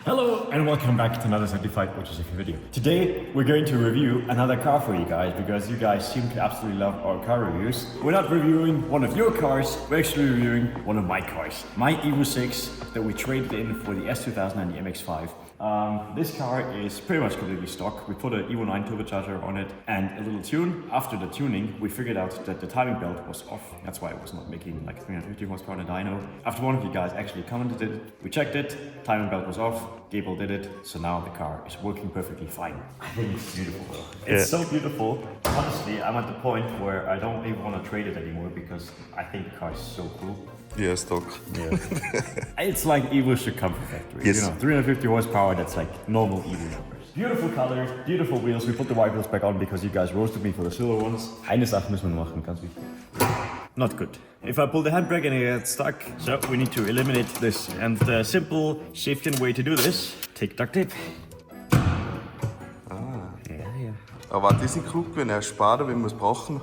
Hello and welcome back to another certified autosafety video. Today we're going to review another car for you guys because you guys seem to absolutely love our car reviews. We're not reviewing one of your cars, we're actually reviewing one of my cars. My EVO 6 that we traded in for the S2000 and the MX-5. This car is pretty much completely stock. We put an EVO 9 turbocharger on it and a little tune. After the tuning, we figured out that the timing belt was off. That's why it was not making like 350 horsepower on a dyno. After one of you guys actually commented it, we checked it, timing belt was off, Gable did it, so now the car is working perfectly fine. I think it's beautiful. It's so beautiful. Honestly, I'm at the point where I don't even want to trade it anymore because I think the car is so cool. Yeah, stock. Yeah. It's like EVO should come from factory. Yes. You know, 350 horsepower, that's like normal EVO numbers. Beautiful colors, beautiful wheels. We put the white wheels back on because you guys roasted me for the silver ones. Eine Sache müssen wir noch machen, ganz wichtig. Not good. If I pull the handbrake and it gets stuck, so we need to eliminate this. And the simple safety way to do this, take duct tape. Ja. Aber die sind klug, wenn er spart, wenn wir es brauchen.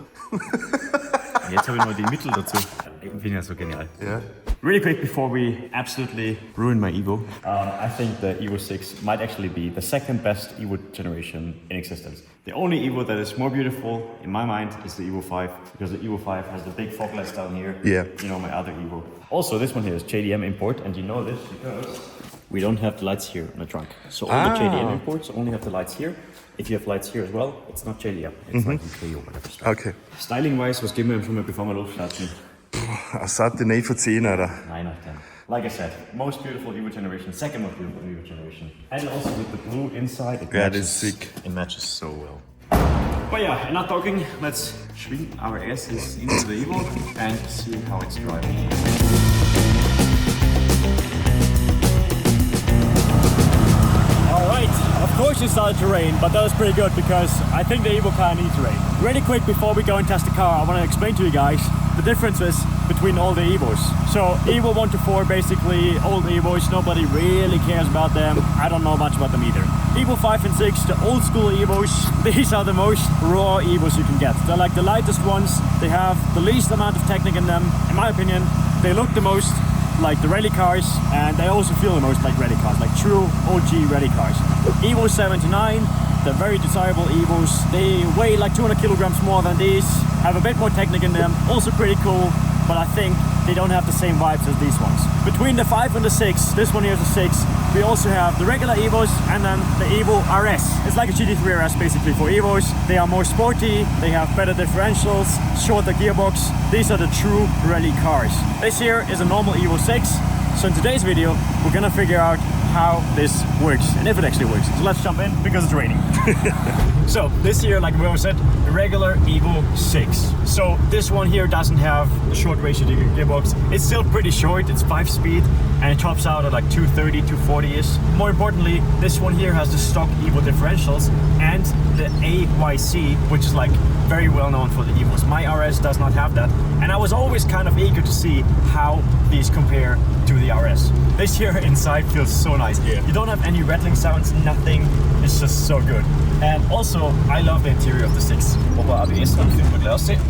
Jetzt habe ich noch die Mittel dazu. Ich finde das so genial. Yeah. Really quick before we absolutely ruin my EVO, I think the EVO 6 might actually be the second best EVO generation in existence. The only EVO that is more beautiful in my mind is the EVO 5 because the EVO 5 has the big fog lights down here. Yeah. You know, my other EVO. Also, this one here is JDM import, and you know this because we don't have the lights here in the trunk. So all the JDM imports only have the lights here. If you have lights here as well, it's not JDM. It's like UK or whatever. Okay. Styling-wise, was geben wir ihm schon mal, bevor wir losstarten? Satte 9 von 10, oder? 9 out of 10. Like I said, most beautiful EVO generation, second most beautiful EVO generation. And also with the blue inside, it Yeah, matches, that's sick. It matches so well. But yeah, enough talking, let's swing our asses into the EVO and see how it's driving. Alright, of course it started to rain, but that was pretty good because I think the EVO car needs rain. Really quick before we go and test the car, I want to explain to you guys the differences between all the EVOs. So EVO 1 to 4, basically old EVOs, nobody really cares about them. I don't know much about them either. EVO 5 and 6, the old school EVOs, these are the most raw EVOs you can get. They're like the lightest ones, they have the least amount of technique in them. In my opinion, they look the most like the rally cars, and they also feel the most like rally cars, like true OG rally cars. EVO 7 to 9, they're very desirable EVOs. They weigh like 200 kilograms more than these, have a bit more technique in them, also pretty cool, but I think they don't have the same vibes as these ones. Between the 5 and the 6, this one here is the 6, we also have the regular EVOs and then the EVO RS. It's like a GT3 RS basically for EVOs. They are more sporty, they have better differentials, shorter gearbox. These are the true rally cars. This here is a normal EVO 6. So in today's video, we're gonna figure out how this works and if it actually works. So let's jump in because it's raining. So this here, like we said, the regular EVO 6. So this one here doesn't have the short ratio gearbox. It's still pretty short, it's 5-speed and it tops out at like 230, 240-ish. More importantly, this one here has the stock EVO differentials and the AYC, which is like very well known for the EVOs. My RS does not have that. And I was always kind of eager to see how these compare to the RS. This here inside feels so nice. Yeah. You don't have any rattling sounds, nothing. It's just so good. And also, I love the interior of the 6. Ober ABS, dann können wir gleich aussehen.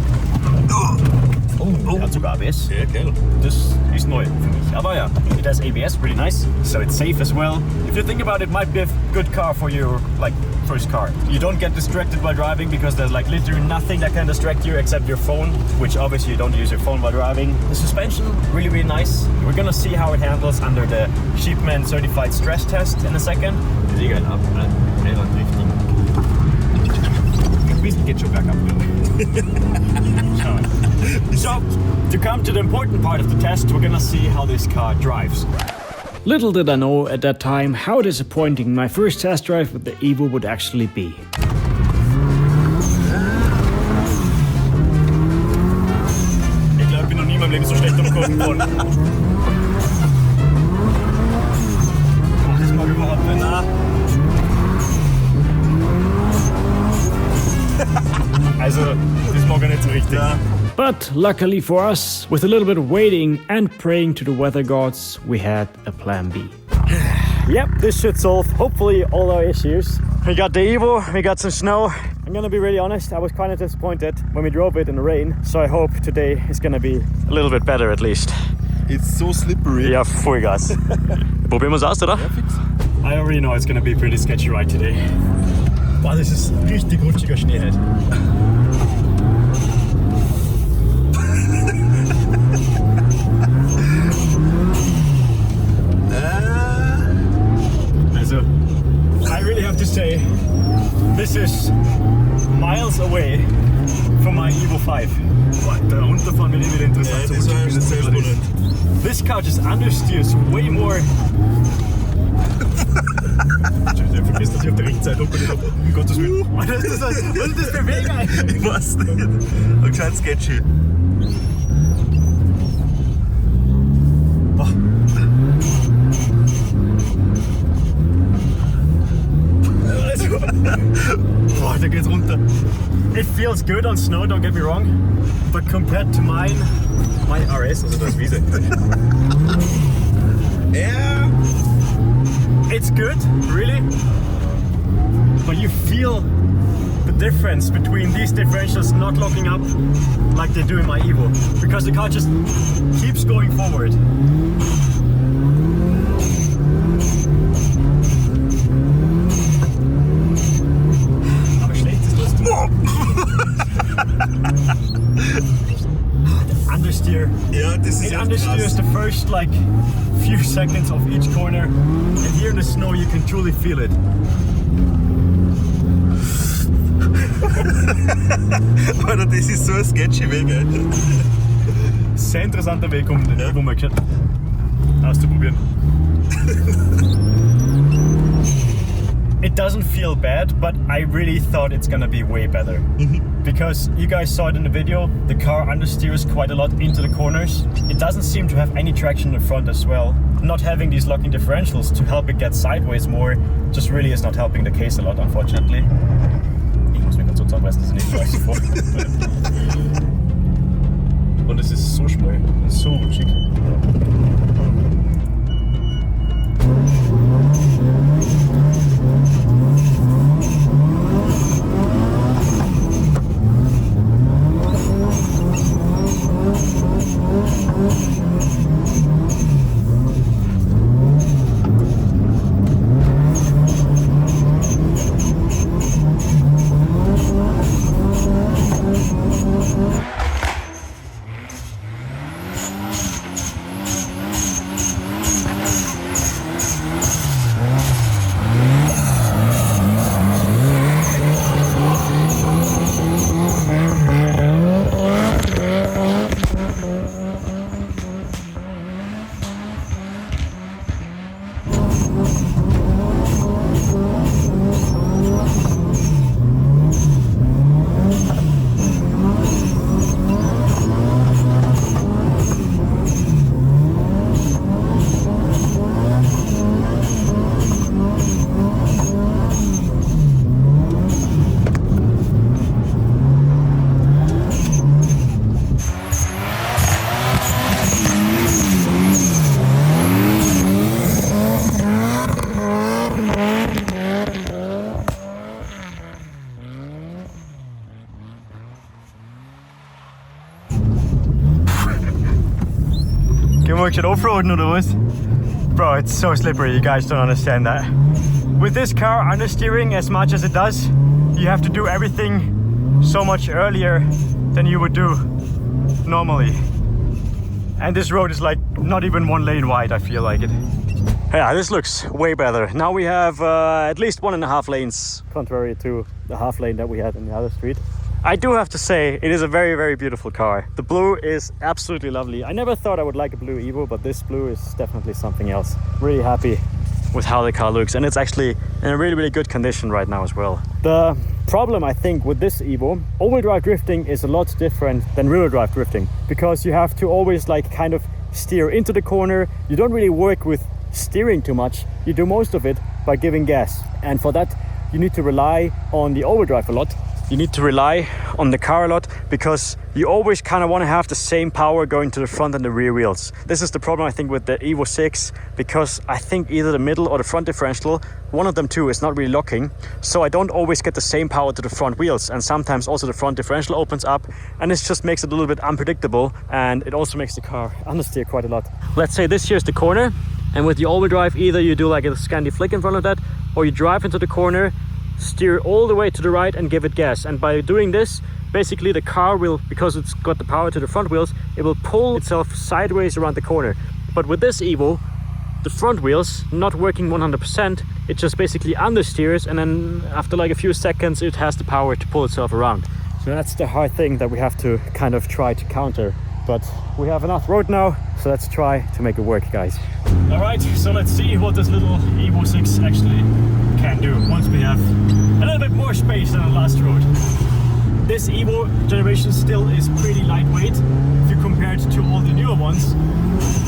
Oh, hat sogar ABS. Ja, geil. Das ist neu für mich. Aber ja, it has ABS, really nice. So it's safe as well. If you think about it, might be a good car for your like first car. You don't get distracted while driving because there's like literally nothing that can distract you except your phone, which obviously you don't use your phone while driving. The suspension, really, really nice. We're gonna see how it handles under the Sheepman certified stress test in a second. Sehr geil ab, ne? Schnell und richtig. Ein bisschen geht schon bergab, So, to come to the important part of the test, we're gonna see how this car drives. Little did I know at that time how disappointing my first test drive with the EVO would actually be. Ich glaube, ich bin noch nie in meinem Leben so schlecht umgekommen worden. Das mag überhaupt nicht nach. Also, das mag er nicht so richtig. But luckily for us, with a little bit of waiting and praying to the weather gods, we had a plan B. Yep, this should solve hopefully all our issues. We got the EVO, we got some snow. I'm gonna be really honest, I was kind of disappointed when we drove it in the rain. So I hope today is gonna be a little bit better at least. It's so slippery. Ja, Vollgas. Probieren wir es aus, oder? Ja, fix. I already know it's gonna be a pretty sketchy ride today. Boah, das ist richtig rutschiger Schnee halt. Also, I really have to say, this is miles away from my EVO 5. Boah, da runterfahren wird wieder interessant. Ja, so das rutschig, war wie das spannend. This car just understeers way more. Vergiss, dass ich auf der rechten Seite hoppe, um Gottes Willen. Was ist das für Weg eigentlich? Ich weiß nicht. Und gescheit sketchy. Oh. Boah, da geht's runter. It feels good on snow, don't get me wrong, but compared to my RS, also das Wiese, Ja. it's good, really, but you feel the difference between these differentials not locking up like they do in my EVO, because the car just keeps going forward. Aber schlecht ist das. Understeer. Ja, das ist It echt understeers krass. the first like few seconds of each corner, and here in the snow you can truly feel it. Alter, das ist so ein sketchy Weg, ey. Sehr interessanter Weg, um den Evo mal auszuprobieren. It doesn't feel bad, but I really thought it's gonna be way better. Because you guys saw it in the video, the car understeers quite a lot into the corners. It doesn't seem to have any traction in the front as well. Not having these locking differentials to help it get sideways more just really is not helping the case a lot, unfortunately. Ich muss mich kurz zusammenreißen, dass ich nicht weiß vor. Und es ist so schmal, so rutschig. Can we get off-roading or what? Bro, it's so slippery, you guys don't understand that. With this car understeering as much as it does, you have to do everything so much earlier than you would do normally. And this road is like not even one lane wide, I feel like it. Yeah, this looks way better. Now we have at least 1.5 lanes, contrary to the half lane that we had in the other street. I do have to say, it is a very, very beautiful car. The blue is absolutely lovely. I never thought I would like a blue EVO, but this blue is definitely something else. Really happy with how the car looks, and it's actually in a really, really good condition right now as well. The problem, I think, with this EVO, all-wheel drive drifting is a lot different than rear-wheel drive drifting, because you have to always like kind of steer into the corner. You don't really work with steering too much. You do most of it by giving gas, and for that you need to rely on the all-wheel drive a lot. You need to rely on the car a lot because you always kind of want to have the same power going to the front and the rear wheels. This is the problem, I think, with the EVO 6, because I think either the middle or the front differential, one of them two, is not really locking. So I don't always get the same power to the front wheels, and sometimes also the front differential opens up, and this just makes it a little bit unpredictable, and it also makes the car understeer quite a lot. Let's say this here's the corner, And with the all-wheel drive, either you do like a Scandi flick in front of that, or you drive into the corner, steer all the way to the right and give it gas. And by doing this, basically the car will, because it's got the power to the front wheels, it will pull itself sideways around the corner. But with this Evo, the front wheels not working 100%, it just basically understeers, and then after like a few seconds it has the power to pull itself around. So that's the hard thing that we have to kind of try to counter. But we have enough road now, so let's try to make it work, guys. All right, so let's see what this little Evo 6 actually can do once we have a little bit more space than the last road. This Evo generation still is pretty lightweight if you compare it to all the newer ones,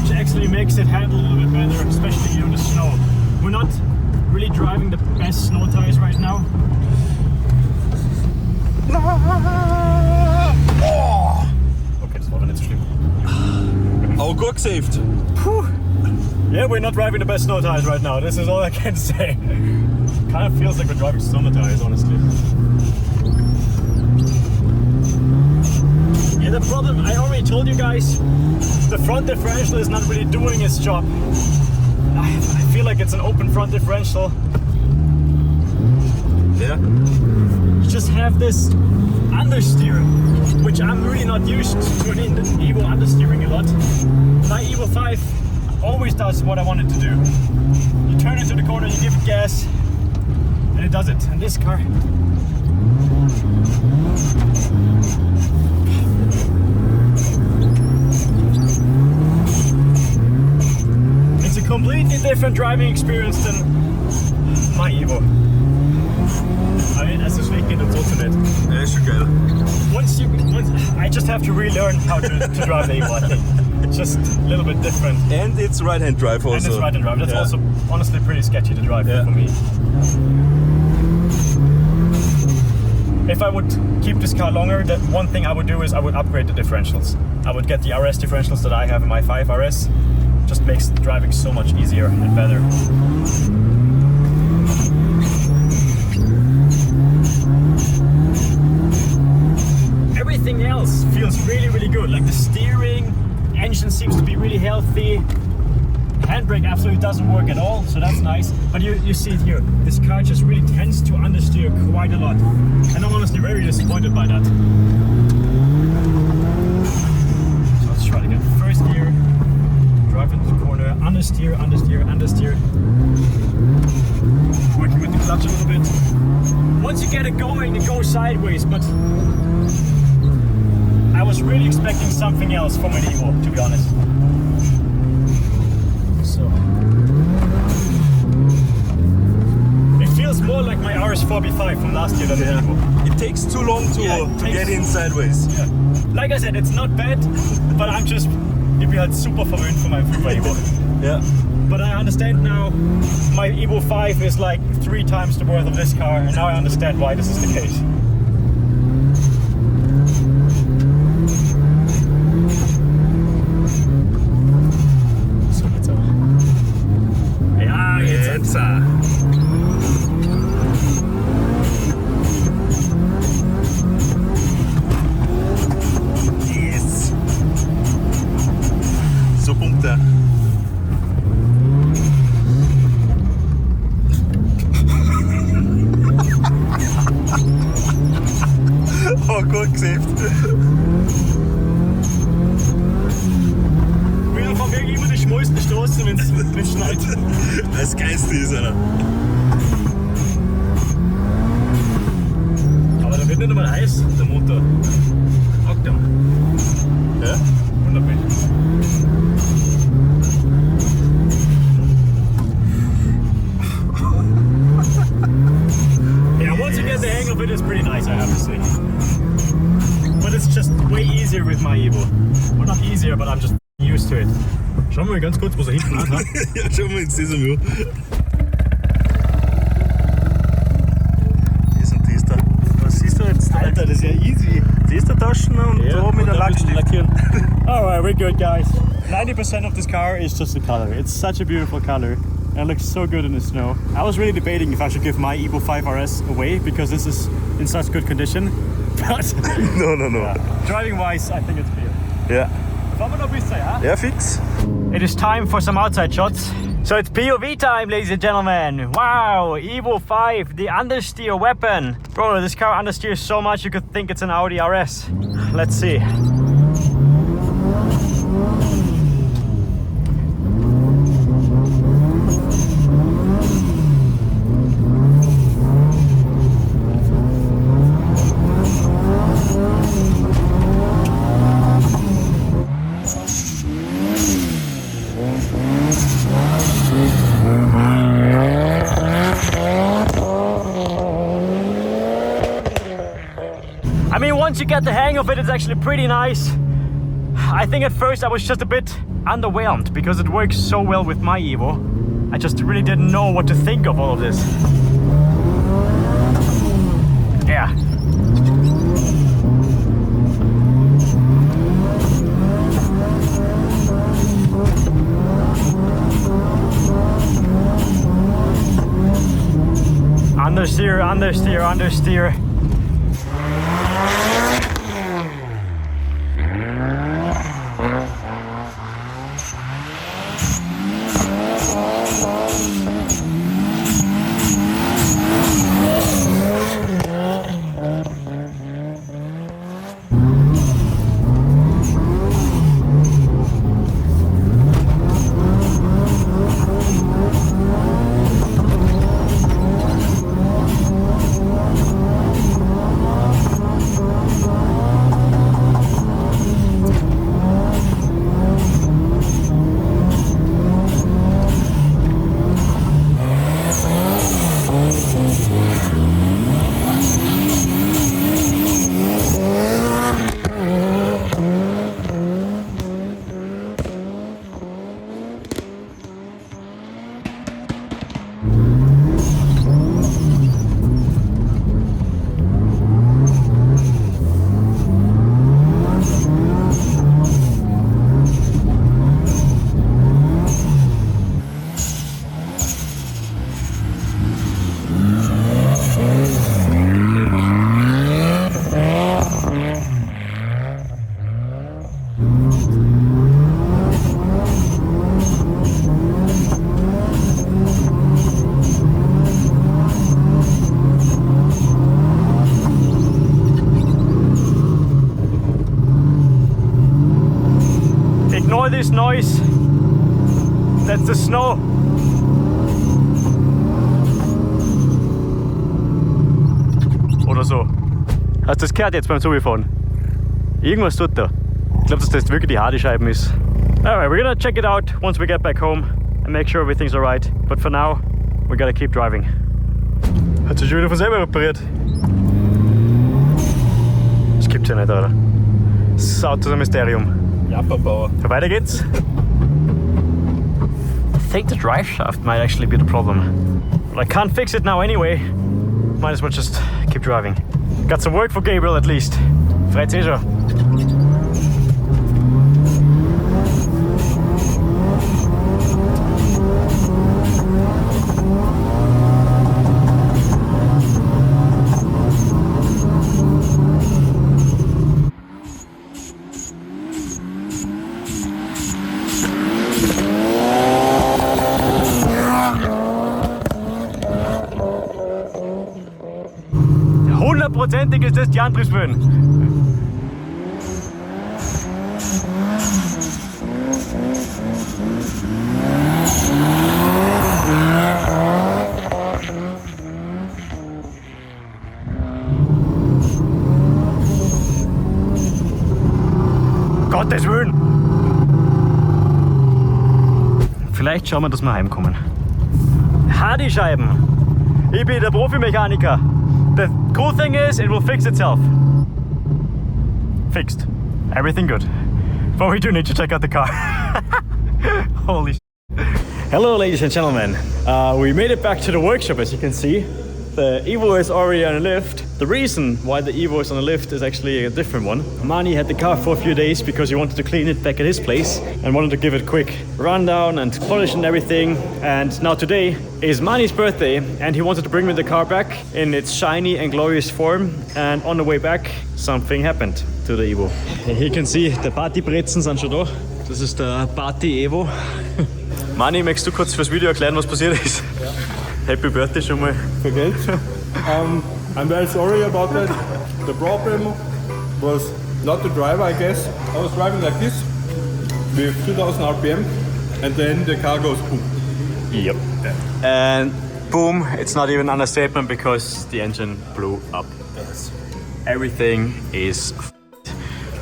which actually makes it handle a little bit better, especially on the snow. We're not really driving the best snow tires right now. Okay, das war aber nicht so schlimm. Aber gut gesaved. Yeah, we're not driving the best snow tires right now. This is all I can say. Kind of feels like we're driving summer tires, honestly. Yeah, the problem, I already told you guys, the front differential is not really doing its job. I feel like it's an open front differential. Yeah. You just have this understeer, which I'm really not used to an Evo understeering a lot. My Evo 5 always does what I want it to do. You turn into the corner, you give it gas, and it does it. And this car, it's a completely different driving experience than my Evo. I mean, es ist wirklich nicht so zu nett. Ja, ist schon geil. I just have to relearn how to drive the Evo, I think. It's just a little bit different. And it's right-hand drive also. And it's right-hand drive. That's Yeah. also honestly pretty sketchy to drive Yeah. for me. If I would keep this car longer, the one thing I would do is I would upgrade the differentials. I would get the RS differentials that I have in my 5 RS. Just makes driving so much easier and better. Everything else feels really, really good. Like the steering, engine seems to be really healthy. Handbrake absolutely doesn't work at all, so that's nice. But you see it here, this car just really tends to understeer quite a lot. And I'm honestly very disappointed by that. So let's try it again. First gear, drive into the corner, understeer, understeer, understeer. Working with the clutch a little bit. Once you get it going, it goes sideways, but I was really expecting something else from an Evo, to be honest. So it feels more like my RS4B5 from last year than the Evo. It takes too long to get in sideways. Yeah. Like I said, it's not bad, but I'm just, ich bin halt super verwöhnt von meinem Evo. Yeah. But I understand now, my Evo 5 is like 3 times the worth of this car, and now I understand why this is the case. Yes. So pumpt er. Oh, gut gesaved. Wir fahren wirklich immer die schmalsten Straßen, wenn es schneit. Das Geiste ist einer. Aber da wird nicht einmal heiß, der Motor. Taugt der. Ja? Wunderbar. Yeah, once you get the hang of it, it's pretty nice, I have to say. But it's just way easier with my Evo. Well, not easier, but I'm just used to it. Schauen wir mal ganz kurz, wo er hinten hat. Ja, schau mal ins Sesam. Das und das da. Was siehst du jetzt? Alter, das ist ja easy. Das da Taschen und da mit der Lackstift. Alright, we're good, guys. 90% of this car is just the color. It's such a beautiful color. And it looks so good in the snow. I was really debating if I should give my Evo 5 RS away because this is in such good condition. But No. yeah, driving wise, I think it's clear. Ja. Fahren wir noch ein bisschen, ja? Ja, fix. It is time for some outside shots. So it's POV time, ladies and gentlemen. Wow, EVO 5, the understeer weapon. Bro, this car understeers so much you could think it's an Audi RS. Let's see. I mean, once you get the hang of it, it's actually pretty nice. I think at first I was just a bit underwhelmed because it works so well with my EVO. I just really didn't know what to think of all of this. Yeah. Understeer, understeer, understeer. Ignore this noise. That's the snow. Oder so. Hast du das gehört jetzt beim Zugefahren? Irgendwas tut da. Ich glaube, dass das wirklich die Hardy-Scheiben ist. Alright, we're gonna check it out once we get back home and make sure everything's alright. But for now, we gotta keep driving. Hat sich schon wieder von selber repariert. Das gibt's ja nicht, oder? Das Auto ist ein Mysterium. Japperbauer. Weiter geht's. I think the drive shaft might actually be the problem. But I can't fix it now anyway. Might as well just keep driving. Got some work for Gabriel at least. Freut's eh schon. 100% ist das die Antriebsböen. Gottes Willen! Vielleicht schauen wir, dass wir heimkommen. Hardy-Scheiben. Ich bin der Profimechaniker. The cool thing is, it will fix itself. Fixed. Everything good. But we do need to check out the car. Holy shit. Hello, ladies and gentlemen. We made it back to the workshop, as you can see. The EVO is already on a lift. The reason why the EVO is on a lift is actually a different one. Mani had the car for a few days because he wanted to clean it back at his place and wanted to give it a quick rundown and polish and everything. And now today is Mani's birthday and he wanted to bring me the car back in its shiny and glorious form. And on the way back, something happened to the EVO. You can see the Partybrezen sind schon da. Das ist der Party EVO. Mani, möchtest du kurz fürs Video erklären, was passiert ist? Ja. Happy Birthday schon mal. Vergelt. I'm very sorry about that. The problem was not the driver, I guess. I was driving like this with 2000 RPM and then the car goes boom. Yep. And boom, it's not even an understatement because the engine blew up. Yes. Everything is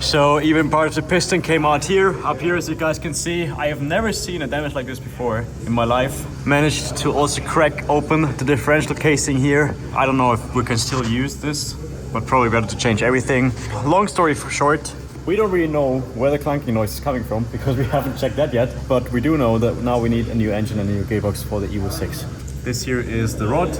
so even part of the piston came out here. Up here, as you guys can see, I have never seen a damage like this before in my life. Managed to also crack open the differential casing here. I don't know if we can still use this, but probably better to change everything. Long story short, we don't really know where the clanking noise is coming from because we haven't checked that yet, but we do know that now we need a new engine and a new gearbox for the EVO 6. This here is the rod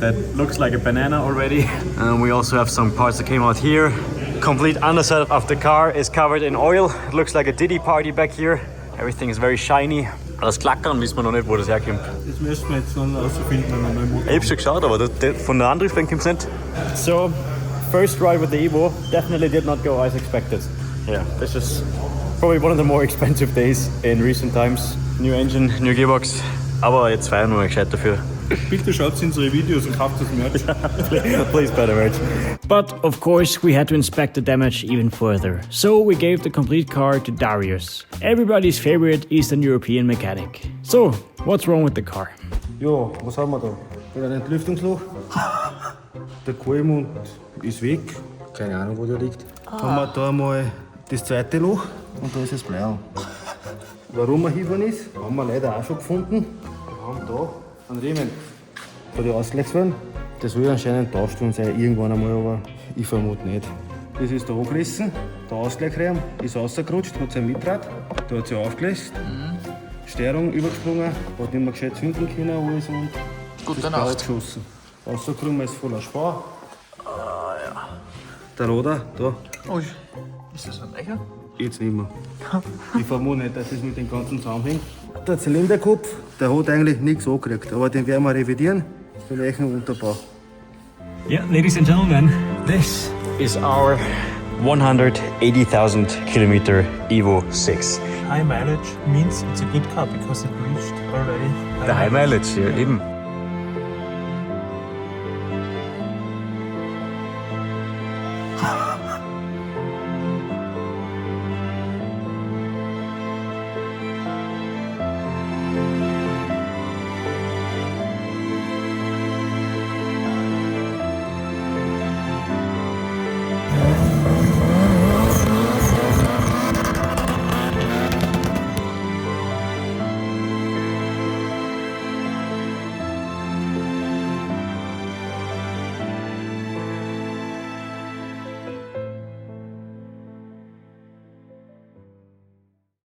that looks like a banana already. And we also have some parts that came out here. Complete underside of the car is covered in oil. It looks like a Diddy party back here. Everything is very shiny. Das Klackern wissen wir noch nicht, wo das herkommt. Das müssen wir jetzt noch herausfinden, wenn wir einen neuen Motor Ich hab schon geschaut, aber von der Antrieb kommt es nicht. So, first ride with the EVO definitely did not go as expected. Yeah, this is probably one of the more expensive days in recent times. New engine, new gearbox. Aber jetzt feiern wir mal gescheit dafür. Bitte schaut unsere Videos und kauft das Merch. Please buy the merch. But of course we had to inspect the damage even further. So we gave the complete car to Darius, everybody's favorite Eastern European mechanic. So, what's wrong with the car? Ja, was haben wir da? Da ein Entlüftungsloch. Der Kohlmund ist weg. Keine Ahnung, wo der liegt. Haben wir da mal das zweite Loch und da ist das Blau. Warum er hingefahren ist, haben wir leider auch schon gefunden. Wir haben da einen Riemen von den Ausgleichswellen. Das soll anscheinend tauscht worden sein, irgendwann einmal, aber ich vermute nicht. Das ist da angerissen, der Ausgleichsrahmen ist rausgerutscht, hat sein Mitrad, da hat sie aufgelöst. Steuerung übergesprungen, hat nicht mehr gescheit zünden können alles und Gute das Blau geschossen. Rausgekommen ist voller Spar. Der Roder, da, Ui, ist das ein Eicher? jetzt nicht mehr. Ich vermute nicht, dass es mit dem ganzen zusammenhängt. Der Zylinderkopf, der hat eigentlich nichts angekriegt, aber den werden wir revidieren, den Eichen Unterbau. Yeah, ladies and gentlemen, this is our 180,000 kilometer EVO 6. High mileage means it's a good car because it reached already The high mileage, ja eben.